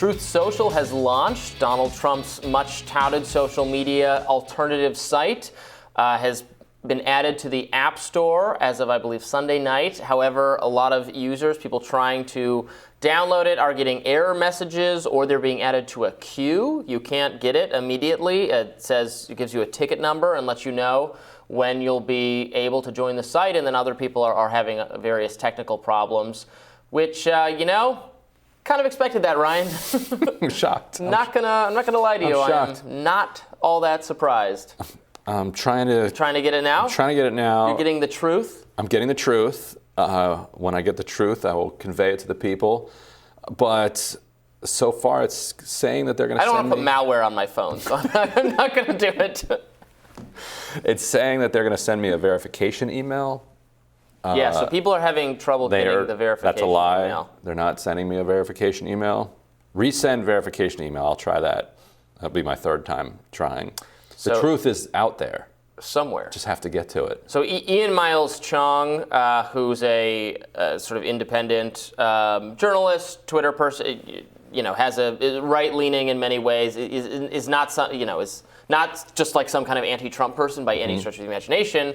Truth Social has launched. Donald Trump's much-touted social media alternative site has been added to the App Store as of, I believe, Sunday night. However, a lot of users, people trying to download it, are getting error messages, or they're being added to a queue. You can't get it immediately. It gives you a ticket number and lets you know when you'll be able to join the site, and then other people are having various technical problems, which, kind of expected that, Ryan. I'm shocked. I'm not gonna lie to you. Shocked. I am not all that surprised. I'm trying to get it now? I'm trying to get it now. You're getting the truth? I'm getting the truth. When I get the truth, I will convey it to the people. But so far, it's saying that they're going to send me... I don't want to put malware on my phone, so I'm not going to do it. It's saying that they're going to send me a verification email. So people are having trouble getting the verification That's a lie. email. They're not sending me a verification email. Resend verification email. I'll try that. That'll be my third time trying. The truth is out there. Somewhere. Just have to get to it. So Ian Miles Chong, who's a sort of independent journalist, Twitter person, is right-leaning in many ways, is not is not just like some kind of anti-Trump person by any stretch of the imagination.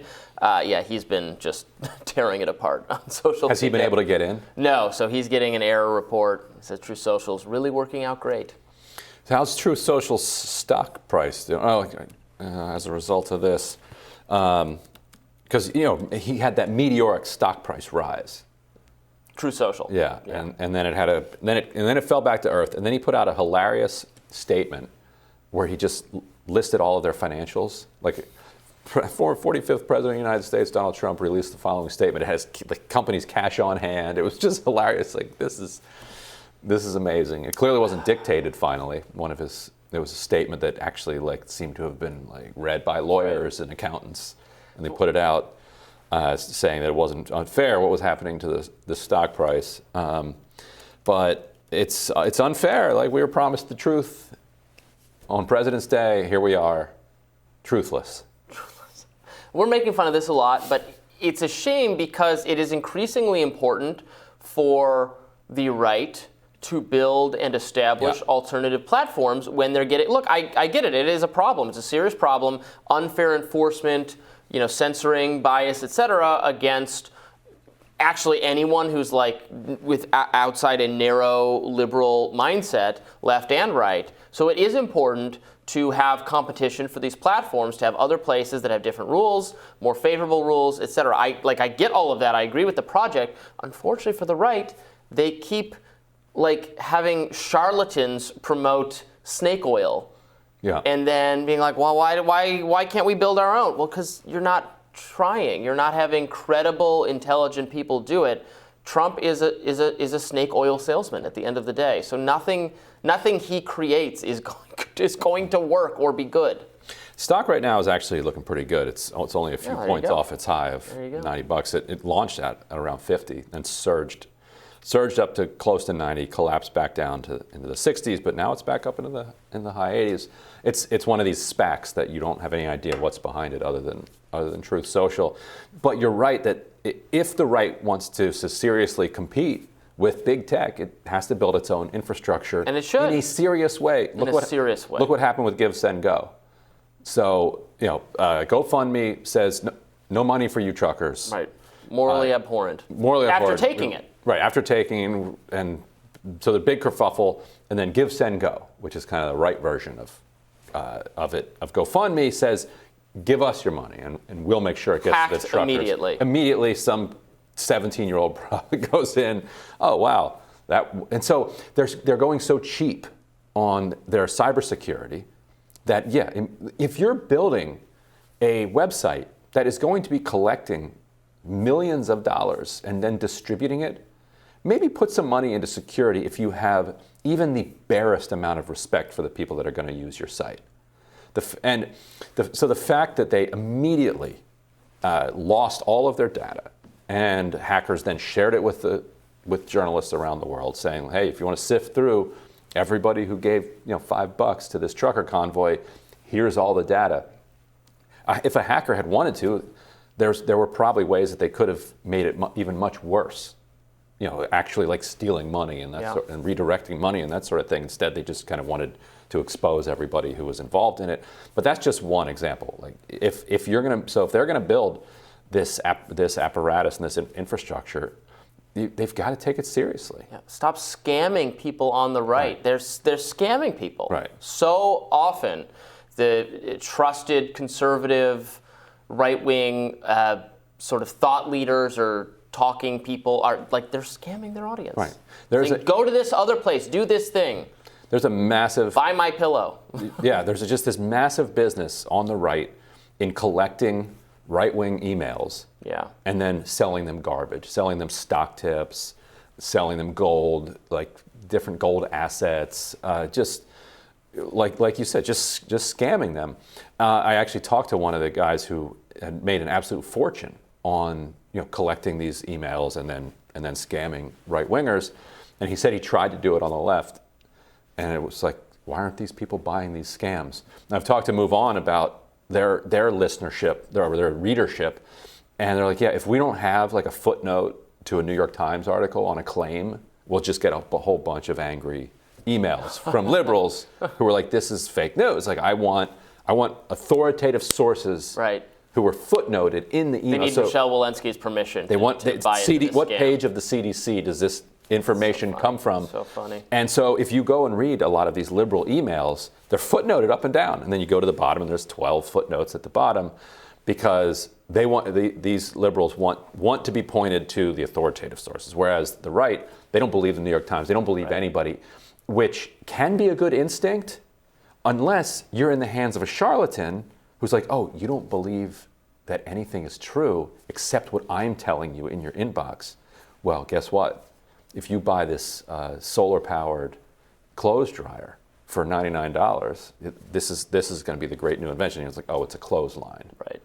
He's been just tearing it apart on social media. Has he been able to get in? No, so he's getting an error report. It says Truth Social is really working out great. So how's Truth Social's stock price doing? As a result of this, because he had that meteoric stock price rise. Truth Social. Yeah. And then it fell back to earth, and then he put out a hilarious statement where he just listed all of their financials. Like, for 45th President of the United States, Donald Trump released the following statement. It has the company's cash on hand. It was just hilarious. Like, this is amazing. It clearly wasn't dictated. Finally, there was a statement that actually seemed to have been read by lawyers and accountants, and they put it out saying that it wasn't unfair what was happening to the stock price. But it's unfair. Like, we were promised the truth on President's Day. Here we are, truthless. We're making fun of this a lot, but it's a shame because it is increasingly important for the right to build and establish alternative platforms when they're getting... Look, I get it. It is a problem. It's a serious problem. Unfair enforcement, censoring, bias, etc., against actually anyone who's outside a narrow liberal mindset, left and right. So it is important to have competition for these platforms, to have other places that have different rules, more favorable rules, etc. I get all of that. I agree with the project. Unfortunately for the right, they keep having charlatans promote snake oil, and then being like, well, why can't we build our own? Well, because you're not trying. You're not having credible, intelligent people do it. Trump is a snake oil salesman at the end of the day. So nothing he creates is going to work or be good. Stock right now is actually looking pretty good. It's only a few points off its high of $90. It launched at around 50 and surged up to close to 90, collapsed back down into the 60s, but now it's back up in the high 80s. It's one of these SPACs that you don't have any idea what's behind it other than Truth Social. But you're right that if the right wants to seriously compete with big tech, it has to build its own infrastructure, and it should, in a serious way. Look what happened with Give, Send, Go. So GoFundMe says no money for you truckers. Right, morally abhorrent. After taking it. Right, after taking, and so the big kerfuffle, and then Give, Send, Go, which is kind of the right version of GoFundMe, says, give us your money, and we'll make sure it gets to the truckers. Immediately, some 17-year-old probably goes in, oh, wow. And so they're going so cheap on their cybersecurity that, if you're building a website that is going to be collecting millions of dollars and then distributing it, maybe put some money into security if you have even the barest amount of respect for the people that are going to use your site. So the fact that they immediately lost all of their data, and hackers then shared it with journalists around the world, saying, "Hey, if you want to sift through everybody who gave $5 to this trucker convoy, here's all the data." If a hacker had wanted to, there were probably ways that they could have made it even much worse. actually like stealing money and and redirecting money and that sort of thing. Instead, they just kind of wanted to expose everybody who was involved in it. But that's just one example. Like if they're gonna build this apparatus and this infrastructure, they've got to take it seriously. Yeah. Stop scamming people on the right. They're scamming people. Right. So often, the trusted conservative, right-wing sort of thought leaders or talking people are like they're scamming their audience. Right. Saying, go to this other place, do this thing. There's a massive buy my pillow. Yeah. There's just this massive business on the right in collecting right-wing emails. Yeah. And then selling them garbage, selling them stock tips, selling them gold, like different gold assets, just like you said, just scamming them. I actually talked to one of the guys who had made an absolute fortune on collecting these emails and then scamming right-wingers, and he said he tried to do it on the left, and it was like, why aren't these people buying these scams? And I've talked to Move On about their listenership, their readership. And they're like, yeah, if we don't have like a footnote to a New York Times article on a claim, we'll just get a whole bunch of angry emails from liberals who are like, this is fake news. Like, I want authoritative sources who were footnoted in the email. They need Michelle Walensky's permission. What page of the CDC does this information come from? So funny. And so if you go and read a lot of these liberal emails, they're footnoted up and down. And then you go to the bottom and there's 12 footnotes at the bottom, because these liberals want to be pointed to the authoritative sources, whereas the right, they don't believe the New York Times, they don't believe anybody, which can be a good instinct unless you're in the hands of a charlatan who's like, oh, you don't believe that anything is true except what I'm telling you in your inbox. Well, guess what? If you buy this solar-powered clothes dryer for $99, this is going to be the great new invention. It's like, oh, it's a clothesline. Right.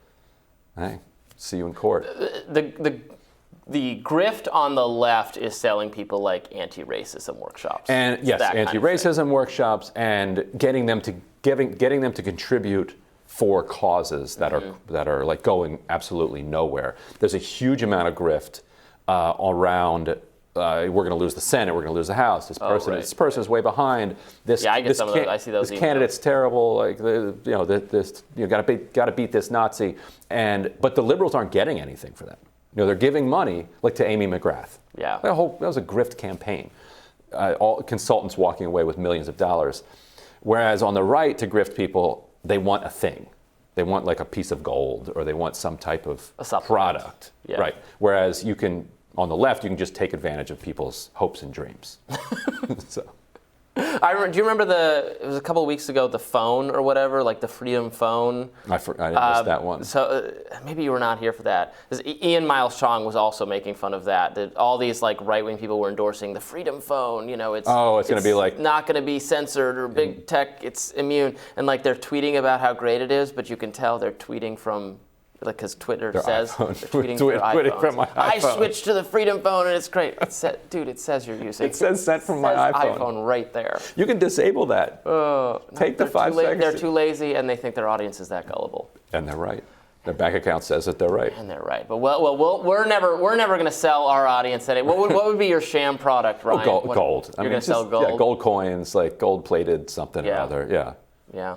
Hey, see you in court. The grift on the left is selling people like anti-racism workshops. And yes, anti-racism workshops, and getting them to contribute for causes that are like going absolutely nowhere. There's a huge amount of grift around. We're going to lose the Senate. We're going to lose the House. This person is way behind. I get some of those. I see those. This candidate's terrible. Like got to beat this Nazi. But the liberals aren't getting anything for that. They're giving money like to Amy McGrath. Yeah. That was a grift campaign. All consultants walking away with millions of dollars. Whereas on the right, to grift people, they want a thing. They want like a piece of gold, or they want some type of product. Yeah. Right. Whereas on the left, you can just take advantage of people's hopes and dreams. So. Do you remember it was a couple of weeks ago, the phone or whatever, like the Freedom Phone? I didn't miss that one. So maybe you were not here for that. Ian Miles Chong was also making fun of that all these like right-wing people were endorsing the Freedom Phone. It's going to be like not going to be censored or big tech. It's immune, and like they're tweeting about how great it is, but you can tell they're tweeting from. Because Twitter says they're tweeting from my iPhone. I switched to the Freedom Phone and it's great. It says you're using. It says sent from my iPhone right there. You can disable that. Take the 5 seconds. They're too lazy and they think their audience is that gullible. And they're right. Their bank account says that they're right. And they're right. But we're never going to sell our audience any. What would be your sham product, Ryan? Gold. You're going to sell gold. Yeah, gold coins, like gold-plated something or other. Yeah. Yeah.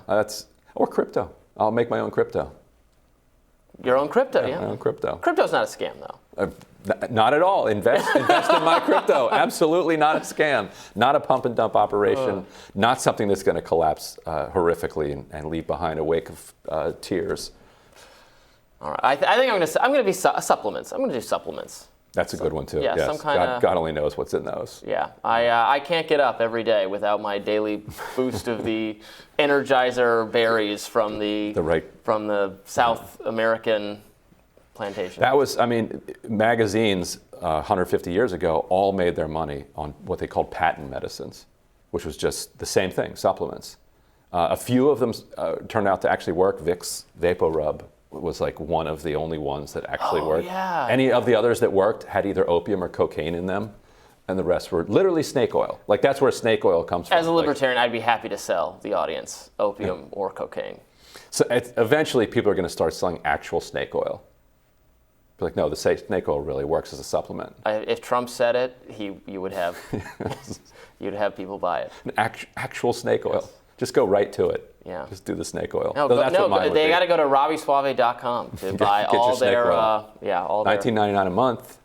Or crypto. I'll make my own crypto. Your own crypto, yeah. My own crypto. Crypto's not a scam, though. Not at all. Invest in my crypto. Absolutely not a scam. Not a pump and dump operation. Not something that's going to collapse horrifically and leave behind a wake of tears. All right. I think I'm going to be supplements. I'm going to do supplements. That's a good one too. Yeah, yes. some kind of. God only knows what's in those. Yeah, I can't get up every day without my daily boost of the Energizer berries from the South American plantation. That was, magazines 150 years ago all made their money on what they called patent medicines, which was just the same thing, supplements. A few of them turned out to actually work. Vicks VapoRub was like one of the only ones that actually worked. Yeah. Any of the others that worked had either opium or cocaine in them, and the rest were literally snake oil. Like that's where snake oil comes from. As a libertarian, I'd be happy to sell the audience opium or cocaine. So eventually people are going to start selling actual snake oil. Be like, no, the snake oil really works as a supplement. If Trump said it, you would have you'd have people buy it. Actual snake oil. Just go right to it. Yeah. Just do the snake oil. No, what they got to go to robbysuave.com to buy get all your snake their oil. all their $19.99 a month,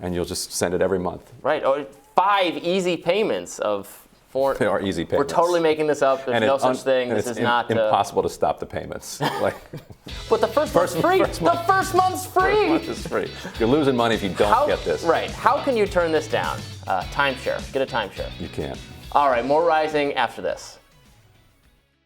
and you'll just send it every month. Right. Or 5 easy payments of foreign. They are easy payments. We're totally making this up. There's no such thing. This is not impossible to stop the payments. Like, but the first month's free. The first month's free. First month is free. You're losing money if you don't get this. Right. How can you turn this down? Timeshare. Get a timeshare. You can't. All right. More Rising after this.